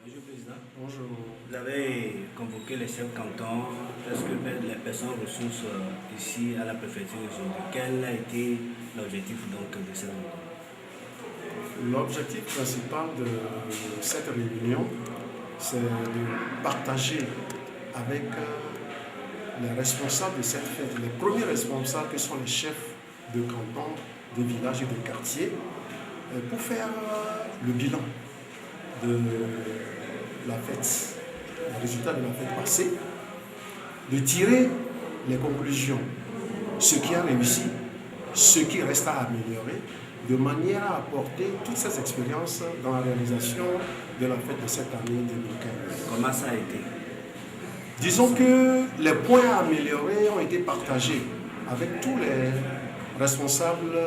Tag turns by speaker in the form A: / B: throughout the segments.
A: Monsieur le Président,
B: Bonjour.
A: vous avez convoqué les chefs cantons. Est-ce que les personnes ressources ici à la préfecture aujourd'hui, quel a été l'objectif donc de cette rencontre?
B: L'objectif principal de cette réunion, c'est de partager avec les responsables de cette fête, les premiers responsables qui sont les chefs de canton, de villages et de quartiers, pour faire le bilan de la fête, les résultats de la fête passée, de tirer les conclusions, ce qui a réussi, ce qui reste à améliorer, de manière à apporter toutes ces expériences dans la réalisation de la fête de cette année 2015.
A: Comment ça a été?
B: Disons que les points à améliorer ont été partagés avec tous les responsables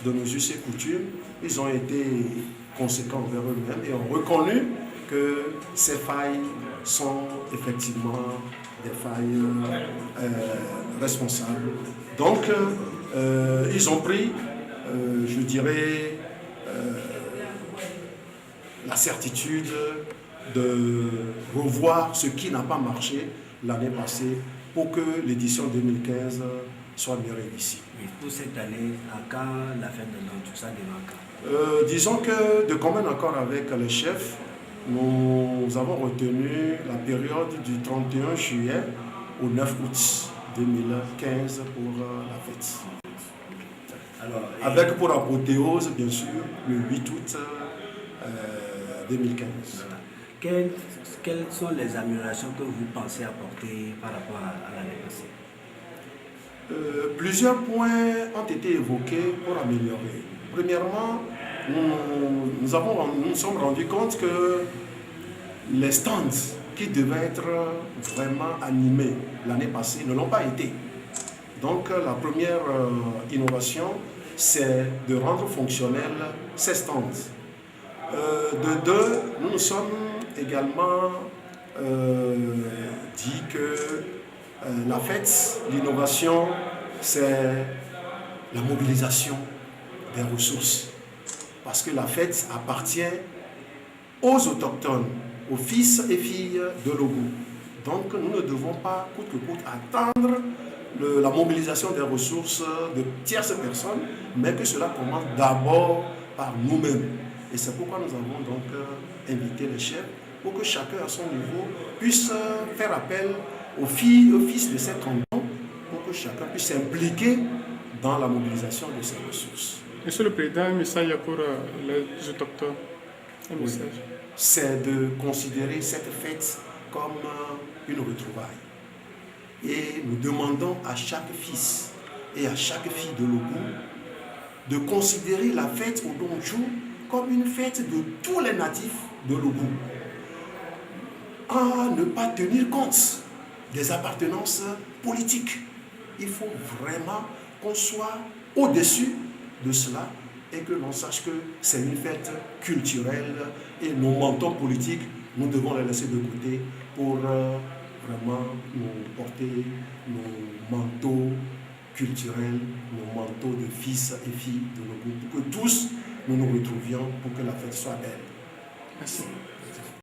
B: de nos us et coutumes. Ils ont été conséquents envers eux-mêmes et ont reconnu que ces failles sont effectivement des failles responsables. Donc, ils ont pris, je dirais, la certitude de revoir ce qui n'a pas marché l'année passée pour que l'édition 2015 soit mieux réussie.
A: Oui, pour cette année, à quand la fête de l'an, tout ça démarre quand?
B: Disons que de commun accord avec les chefs, nous avons retenu la période du 31 juillet au 9 août 2015 pour la fête.
A: Alors,
B: Avec pour apothéose, bien sûr, le 8 août 2015.
A: quelles sont les améliorations que vous pensez apporter par rapport à l'année passée?
B: Plusieurs points ont été évoqués pour améliorer. Premièrement, nous sommes rendus compte que les stands qui devaient être vraiment animés l'année passée ne l'ont pas été. Donc la première innovation, c'est de rendre fonctionnels ces stands. De deux, nous nous sommes également dit que la fête, l'innovation, c'est la mobilisation des ressources. Parce que la fête appartient aux autochtones, aux fils et filles de Logou. Donc nous ne devons pas, coûte que coûte, attendre la mobilisation des ressources de tierces personnes, mais que cela commence d'abord par nous-mêmes. Et c'est pourquoi nous avons donc invité les chefs pour que chacun à son niveau puisse faire appel aux filles, aux fils de cet canton, pour que chacun puisse s'impliquer dans la mobilisation de ces ressources.
C: Monsieur le Président, un message pour les autochtones. Un message.
B: C'est de considérer cette fête comme une retrouvaille. Et nous demandons à chaque fils et à chaque fille de Logou de considérer la fête au Donjou comme une fête de tous les natifs de Logou. À ne pas tenir compte des appartenances politiques. Il faut vraiment qu'on soit au-dessus de cela et que l'on sache que c'est une fête culturelle et nos mentons politiques, nous devons les laisser de côté pour vraiment nous porter nos manteaux culturels, nos manteaux de fils et filles de Logou, pour que tous nous nous retrouvions pour que la fête soit belle.
C: Merci.